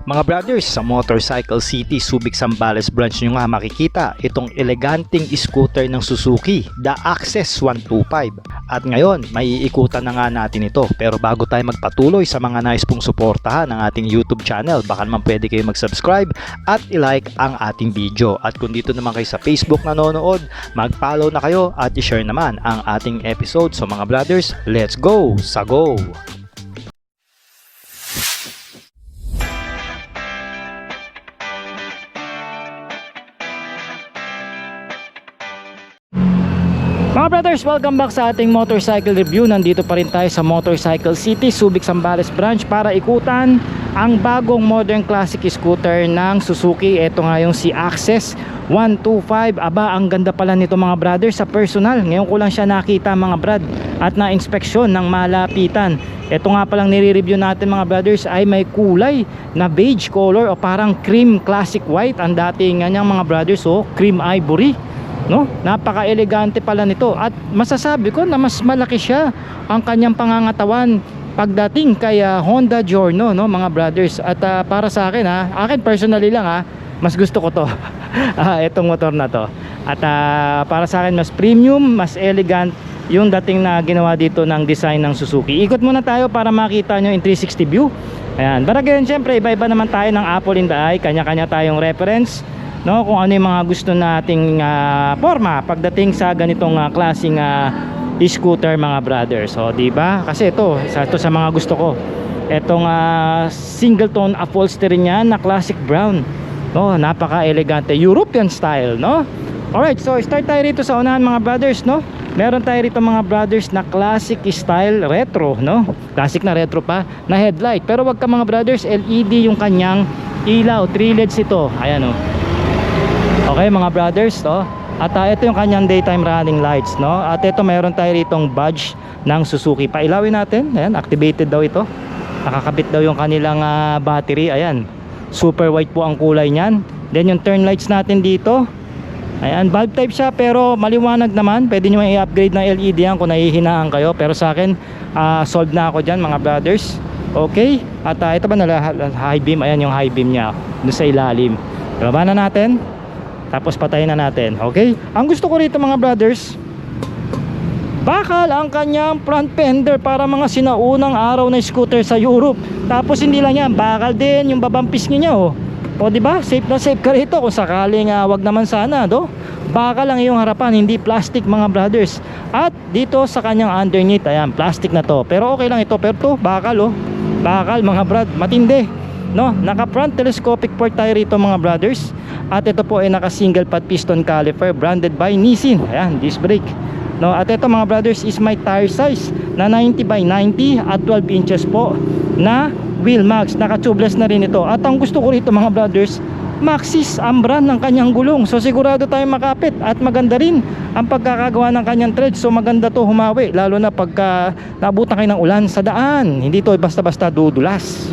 Mga brothers, sa Motorcycle City Subic Zambales branch nyo nga makikita itong eleganteng scooter ng Suzuki, the Access 125. At ngayon, may iikutan na nga natin ito. Pero bago tayo magpatuloy sa mga nais pong suportahan ng ating YouTube channel, baka naman pwede kayo mag-subscribe at i-like ang ating video. At kung dito naman kayo sa Facebook nanonood, mag-follow na kayo at i-share naman ang ating episode. So mga brothers, let's go! Sa go! Mga brothers, welcome back sa ating motorcycle review. Nandito pa rin tayo sa Motorcycle City Subic Zambales branch para ikutan ang bagong modern classic scooter ng Suzuki. Ito nga yung si Access 125. Aba, ang ganda pala nito mga brothers sa personal. Ngayon ko lang siya nakita mga brad at na-inspeksyon ng malapitan. Ito nga palang nire-review natin mga brothers ay may kulay na beige color o parang cream classic white. Ang dating nga niyang mga brothers, cream ivory. No? Napaka-elegante pala nito at masasabi ko na mas malaki siya ang kanyang pangangatawan pagdating kay Honda Giorno, no mga brothers. At para sa akin akin personally lang mas gusto ko to itong motor na to. At para sa akin mas premium, mas elegant yung dating na ginawa dito ng design ng Suzuki. Ikot muna tayo para makita nyo in 360 view. Ayan, but again, syempre iba-iba naman tayo ng apple in the eye, kanya-kanya tayong reference, no, kung ano yung mga gusto nating forma pagdating sa ganitong klaseng scooter mga brothers. So di ba? Kasi ito sa mga gusto ko. Etong single tone upholstery niya na classic brown. No, napaka-elegante, European style, no? Alright, so start tayo rito sa unahan mga brothers, no? Meron tayo rito mga brothers na classic style retro, no? Classic na retro pa na headlight. Pero wag ka mga brothers, LED yung kanyang ilaw, 3 LEDs ito. Ayan Okay mga brothers, at ito yung kanyang daytime running lights, no? At ito meron tayo ritong badge ng Suzuki. Pailawin natin. Ayan, activated daw ito. Nakakabit daw yung kanilang battery. Ayan, super white po ang kulay niyan. Then yung turn lights natin dito, ayan, bulb type siya pero maliwanag naman. Pwede nyo i-upgrade ng LED yan kung nahihinaan kayo. Pero sa akin, solved na ako dyan mga brothers. Okay, at ito ba na high beam? Ayan yung high beam nya doon sa ilalim. Baba na natin, tapos patayin na natin. Okay, ang gusto ko rito mga brothers, bakal ang kanyang front fender para mga sinaunang araw na scooter sa Europe. Tapos hindi lang yan, bakal din yung babampis niya. O diba, safe na safe ka rito kung sakaling wag naman sana, bakal lang yung harapan, hindi plastic mga brothers. At dito sa kanyang underneath, ayan, plastic na to, pero okay lang ito. Pero to, bakal bakal mga brad, matindi, no? Naka front telescopic port tayo rito mga brothers. At ito po ay naka single pad piston caliper branded by Nissin. Ayan, disc brake, no? At ito mga brothers is my tire size na 90 by 90 at 12 inches po na wheel max. Naka tubeless na rin ito. At ang gusto ko rito mga brothers, Maxxis ang brand ng kanyang gulong. So sigurado tayo makapit at maganda rin ang pagkakagawa ng kanyang tread. So maganda to humawi, lalo na pagka nabutan kayo ng ulan sa daan. Hindi to basta-basta dudulas.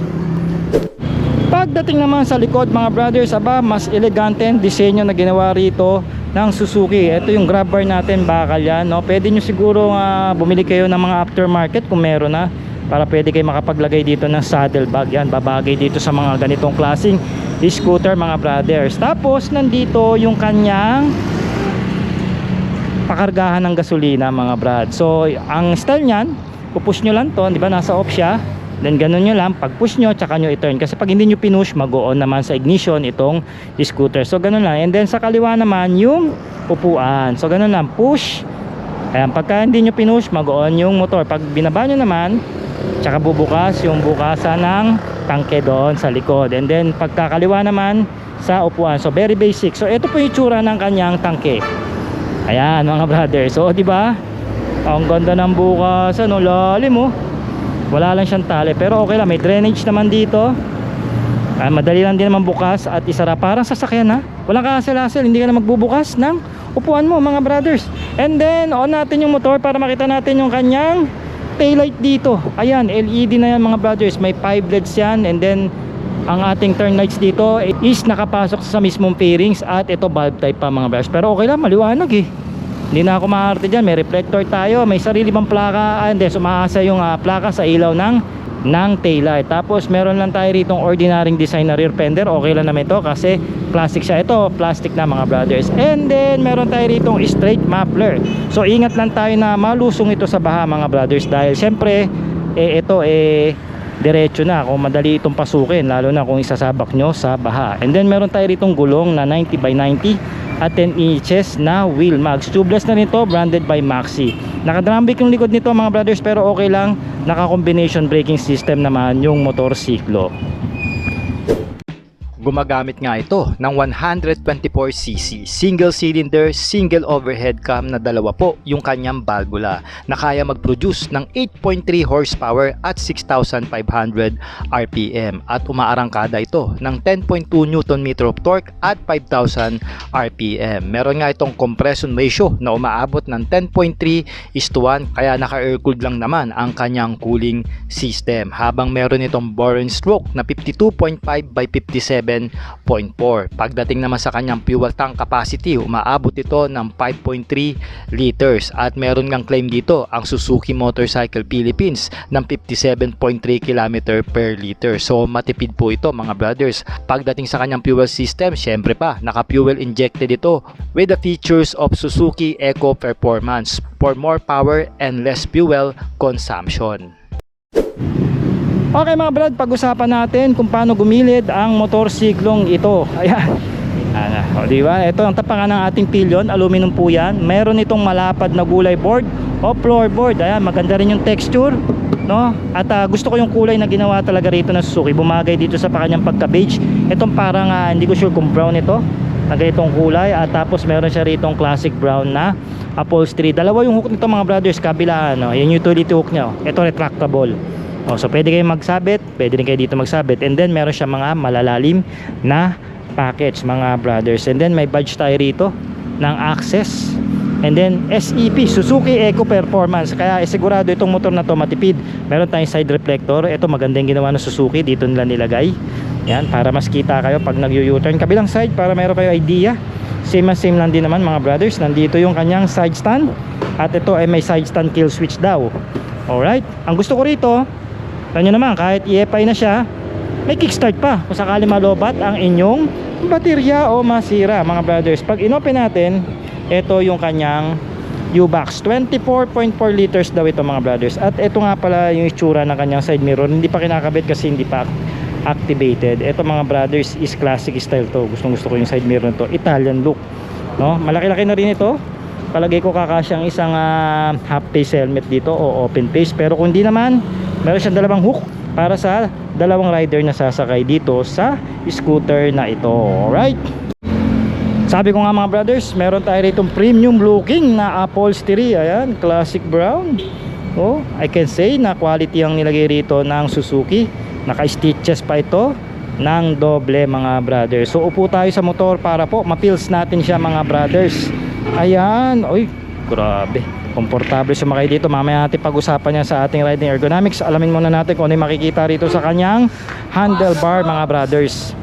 Pagdating naman sa likod mga brothers, mas elegante ang disenyo na ginawa rito ng Suzuki. Ito yung grab bar natin, bakal yan, no? Pwede nyo siguro bumili kayo ng mga aftermarket kung meron na, para pwede kayo makapaglagay dito ng saddle bag. Yan, babagay dito sa mga ganitong klaseng scooter mga brothers. Tapos nandito yung kanyang pakargahan ng gasolina mga brad. So ang style nyan, pupush nyo lang to, di ba, nasa off siya. Then ganun nyo lang, pag push nyo tsaka nyo i-turn. Kasi pag hindi nyo pinush, mag-on naman sa ignition itong scooter. So ganun lang. And then sa kaliwa naman yung upuan. So ganun lang, push. Ayan, pagka hindi nyo pinush, mag-on yung motor. Pag binaba nyo naman, tsaka bubukas yung bukasan ng tangke doon sa likod. And then pagkakaliwa naman sa upuan. So very basic. So ito po yung itsura ng kanyang tangke. Ayan mga brothers. So di ba? Ang ganda ng bukasan, lalim Wala lang siyang tali, pero okay lang, may drainage naman dito. Madali lang din naman bukas at isara, parang sasakyan walang kasel-hasel, hindi ka na magbubukas ng upuan mo mga brothers. And then on natin yung motor para makita natin yung kanyang taillight dito. Ayan, LED na yan mga brothers, may 5 LEDs yan. And then ang ating turn lights dito is nakapasok sa mismong fairings. At ito bulb type pa mga brothers, pero okay lang, maliwanag Hindi na ako maarte dyan, may reflector tayo, may sarili pang plaka. And then sumaasa yung plaka sa ilaw ng ng taillight. Tapos meron lang tayo rito ordinaryong design na rear fender. Okay lang naman ito kasi plastic siya. Ito plastic na mga brothers. And then meron tayo rito straight muffler. So ingat lang tayo na malusong ito sa baha mga brothers, dahil syempre ito diretso na kung madali itong pasukin, lalo na kung isasabak nyo sa baha. And then meron tayo ritong gulong na 90 by 90 at 10 inches na wheel mags. Tubeless na nito, branded by Maxi. Naka-drum brake yung likod nito mga brothers, pero okay lang, naka-combination braking system naman yung motorsiklo. Gumagamit nga ito ng 124cc single cylinder, single overhead cam na dalawa po yung kanyang valvula na kaya mag-produce ng 8.3 horsepower at 6,500 RPM at umaarangkada ito ng 10.2 Nm of torque at 5,000 RPM. Meron nga itong compression ratio na umaabot ng 10.3:1, kaya naka-air-cooled lang naman ang kanyang cooling system, habang meron itong bore and stroke na 52.5 by 57.4. Pagdating naman sa kanyang fuel tank capacity, umaabot ito ng 5.3 liters at meron ngang claim dito ang Suzuki Motorcycle Philippines ng 57.3 km per liter. So matipid po ito mga brothers. Pagdating sa kanyang fuel system, syempre pa naka-fuel injected ito with the features of Suzuki Eco Performance for more power and less fuel consumption. Okay mga brad, pag-usapan natin kung paano gumilid ang motorsiklong ito. Ayan. O, diba? Ito ang tapangan ng ating pillion, aluminum po yan. Meron itong malapad na gulay board o floorboard. Ayan, maganda rin yung texture, no? At gusto ko yung kulay na ginawa talaga rito ng Suzuki. Bumagay dito sa kanyang pagka-beige. Itong parang hindi ko sure kung brown ito, na ganitong kulay. At tapos meron siya rito classic brown na upholstery. Dalawa yung hook nito mga brothers, kabila, no? Yung utility hook niya. Ito retractable. So pwede kayo magsabit, pwede rin kayo dito magsabit. And then meron siya mga malalalim na package mga brothers. And then may badge tayo rito ng access. And then SEP, Suzuki Eco Performance. Kaya sigurado itong motor na to matipid. Meron tayong side reflector. Ito maganda yung ginawa ng Suzuki, dito nila nilagay. Yan, para mas kita kayo pag nag-u-turn. Kabilang side, para meron kayo idea. Same lang din naman mga brothers. Nandito yung kanyang side stand. At ito ay may side stand kill switch daw. Alright, ang gusto ko rito, tanyo naman, kahit i-EPI na siya, may kickstart pa kung sakali malobat ang inyong baterya o masira mga brothers. Pag inopen natin, ito yung kanyang U-Box, 24.4 liters daw ito mga brothers. At ito nga pala yung itsura ng kanyang side mirror. Hindi pa kinakabit kasi hindi pa activated. Ito mga brothers is classic style to. Gustong gusto ko yung side mirror nito, Italian look, no? Malaki-laki na rin ito. Palagay ko kakasya ang isang half face helmet dito o open face. Pero kung hindi naman, meron siyang dalawang hook para sa dalawang rider na sasakay dito sa scooter na ito. Alright, sabi ko nga mga brothers, meron tayo ritong premium looking na upholstery. Ayan, classic brown. Oh, I can say na quality ang nilagay rito ng Suzuki. Naka-stitches pa ito ng doble mga brothers. So upo tayo sa motor para po ma-feels natin siya mga brothers. Ayan, oy, grabe, komportable sumakay dito. Mamaya natin pag-usapan niya sa ating riding ergonomics. Alamin muna natin kung ano yung makikita rito sa kanyang handlebar mga brothers.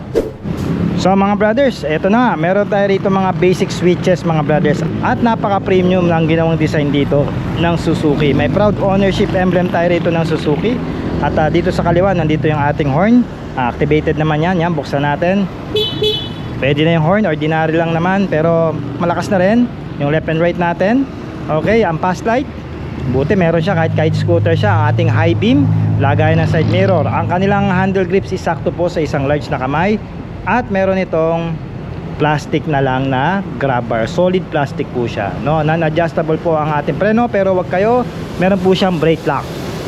So mga brothers, eto na, meron tayo rito mga basic switches mga brothers. At napaka premium lang ginawang design dito ng Suzuki. May proud ownership emblem tayo rito ng Suzuki. At dito sa kaliwa, nandito yung ating horn. Activated naman yan, buksan natin. Pwede na yung horn, ordinary lang naman, pero malakas na rin yung left and right natin. Okay, ang pass light, buti meron siya kahit scooter siya. Ang ating high beam, lagay ng side mirror. Ang kanilang handle grips is sakto po sa isang large na kamay. At meron itong plastic na lang na grab bar, solid plastic po siya, no? Non-adjustable po ang ating preno, pero wag kayo, meron po siyang brake lock,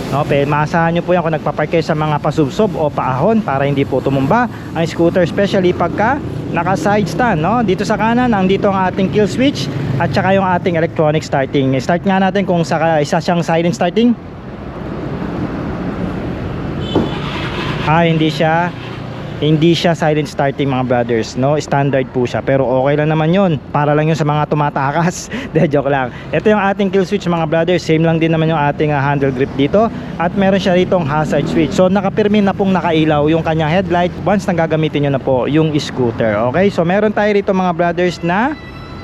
no? Maasahan nyo po yan kung nagpapark kayo sa mga pasubsob o paahon para hindi po tumumba ang scooter, especially pagka naka side stand, no? Dito sa kanan, andito ang ating kill switch at saka yung ating electronic starting. Start nga natin kung isa siyang silent starting. Hindi siya silent starting mga brothers, no? Standard po siya, pero okay lang naman yun, para lang yun sa mga tumatakas. De, joke lang. Ito yung ating kill switch mga brothers. Same lang din naman yung ating handle grip dito. At meron siya ritong hazard switch. So nakapirmin na pong nakailaw yung kanyang headlight once nang gagamitin nyo na po yung scooter. Okay, so meron tayo rito mga brothers na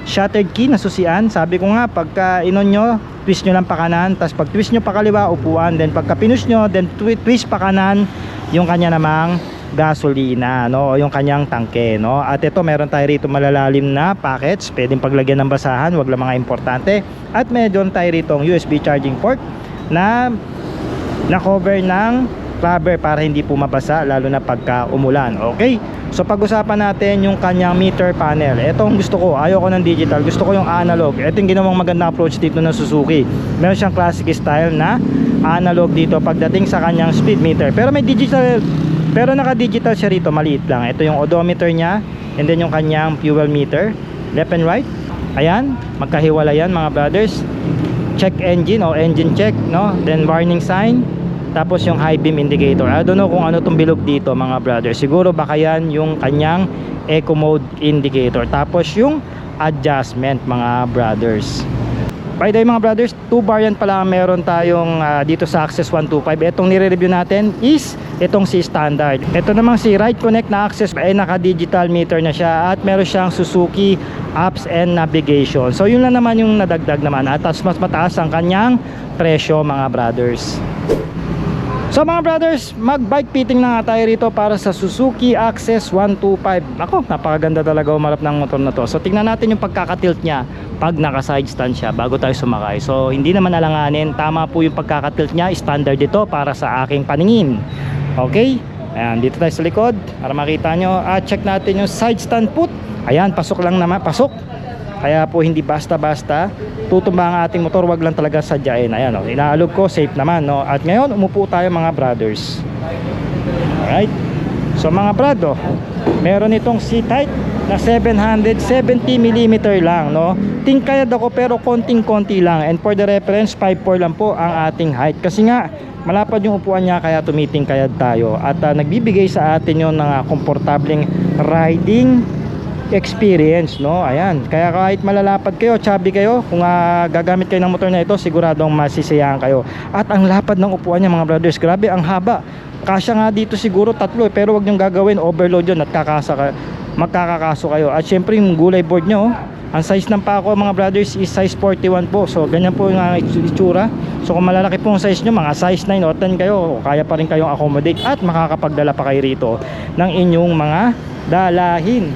shattered key na susian. Sabi ko nga, pagka inon nyo, twist nyo lang pa kanan, tapos pag twist nyo pa kaliwa, upuan. Then pagka pinush nyo, then twist pa kanan yung kanya namang gasolina, no, yung kanyang tangke, no. At ito, meron tayo rito malalalim na packets, pwedeng paglagyan ng basahan, wag lang mga importante. At meron tayo rito USB charging port na cover ng rubber para hindi po mabasa, lalo na pagka umulan. Okay, so pag-usapan natin yung kanyang meter panel. Ito ang gusto ko, ayoko ng digital, gusto ko yung analog. Ito yung ginawang magandang approach dito ng Suzuki. Meron siyang classic style na analog dito pagdating sa kanyang speed meter, pero may digital, pero naka-digital siya rito, maliit lang. Ito yung odometer niya, and then yung kanyang fuel meter, left and right. Ayan, magkahiwala yan mga brothers. Check engine o engine check, no? Then warning sign. Tapos yung high beam indicator. I don't know kung ano itong bilog dito mga brothers. Siguro baka yan yung kanyang eco mode indicator. Tapos yung adjustment mga brothers. By the way mga brothers, 2 variant pala meron tayong dito sa Access 125. Itong nire-review natin is itong si standard. Ito namang si Ride Connect na Access ay naka-digital meter na siya at meron siyang Suzuki apps and navigation. So yun lang naman yung nadagdag naman at mas mataas ang kanyang presyo mga brothers. So mga brothers, mag-bike fitting na nga tayo rito para sa Suzuki Access 125. Ako, napakaganda talaga umarap ng motor na to. So tingnan natin yung pagkakatilt niya pag naka-side stand siya bago tayo sumakay. So hindi naman alanganin, tama po yung pagkakatilt niya, standard ito para sa aking paningin. Okay, ayan, dito tayo sa likod para makita nyo. At check natin yung side stand put. Ayan, pasok lang naman, pasok. Kaya po hindi basta-basta tutumba ang ating motor, wag lang talaga sadyain. Ayan, oh, inaalog ko, safe naman, no? At ngayon umupo tayo mga brothers. Alright, so mga brado, meron itong C-type na 770mm lang, no? Tingkayad ako pero konting-konti lang. And for the reference, 5'4" lang po ang ating height. Kasi nga malapad yung upuan niya, kaya tumitingkayad tayo. At nagbibigay sa atin yung komportableng riding experience, no? Ayan, kaya kahit malalapad kayo, chubby kayo, kung gagamit kayo ng motor na ito, siguradong masisiyahan kayo. At ang lapad ng upuan niya mga brothers, grabe, ang haba. Kasya nga dito siguro 3, pero wag niyong gagawin overload yun at magkakakaso kayo. At syempre yung gulay board niyo, ang size ng pako mga brothers is size 41 po. So ganyan po yung itsura. So kung malalaki po ang size nyo, mga size 9 o 10 kayo, kaya pa rin kayong accommodate at makakapagdala pa kayo rito ng inyong mga dalahin.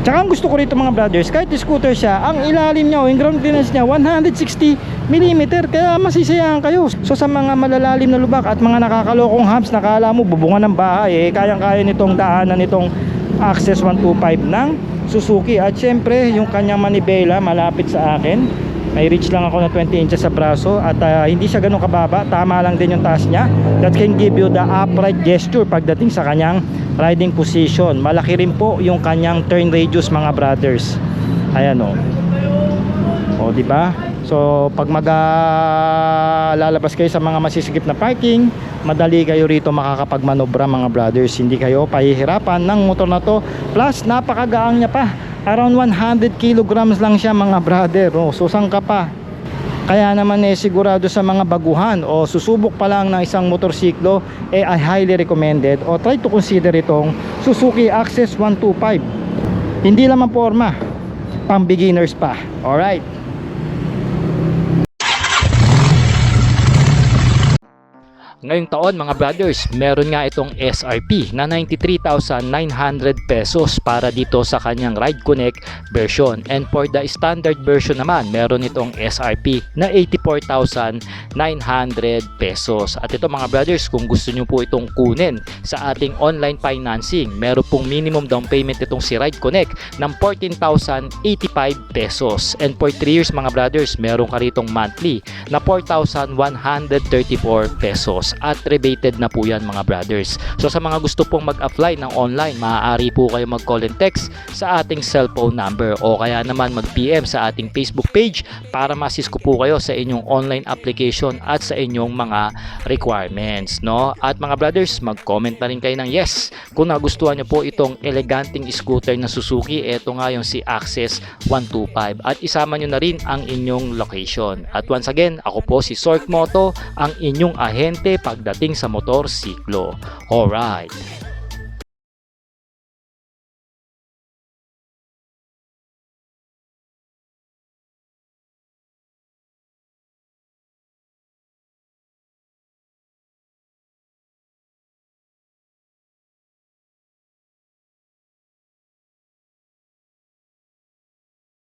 Tsaka ang gusto ko rito mga brothers, kahit scooter siya, ang ilalim niya o yung ground clearance niya 160mm, kaya masisiyahan kayo. So sa mga malalalim na lubak at mga nakakalokong humps, nakala mo bubungan ng bahay, kayang-kaya nitong daanan nitong Access 125 ng Suzuki. At syempre yung kanyang manibela malapit sa akin, may reach lang ako na 20 inches sa braso. At hindi siya ganun kababa, tama lang din yung taas niya. That can give you the upright gesture pagdating sa kanyang riding position. Malaki rin po yung kanyang turn radius mga brothers. Ayan o. O diba? So pag lalabas kayo sa mga masisigip na parking, madali kayo rito makakapagmanobra mga brothers. Hindi kayo pahihirapan ng motor na to. Plus napakagaang niya pa. Around 100 kilograms lang siya mga brother. O, so saan ka pa? Kaya naman sigurado sa mga baguhan o susubok pa lang ng isang motorsiklo, I highly recommended o try to consider itong Suzuki Access 125. Hindi lang forma, pang beginners pa. Alright. Ngayong taon mga brothers, meron nga itong SRP na 93,900 pesos para dito sa kanyang Ride Connect version. And for the standard version naman, meron itong SRP na 84,900 pesos. At ito mga brothers, kung gusto nyo po itong kunin sa ating online financing, meron pong minimum down payment itong si Ride Connect ng 14,085 pesos. And for 3 years mga brothers, meron ka ritong monthly na 4,134 pesos. At rebated na po yan mga brothers. So sa mga gusto pong mag-apply ng online, maaari po kayo mag-call and text sa ating cellphone number o kaya naman mag-PM sa ating Facebook page para ma-assist ko po kayo sa inyong online application at sa inyong mga requirements, no? At mga brothers, mag-comment na rin kayo ng yes kung nagustuhan nyo po itong eleganting scooter na Suzuki. Ito nga yung si Access 125 at isama nyo na rin ang inyong location. At once again, ako po si Sork Moto, ang inyong ahente pagdating sa motorsiklo. Alright.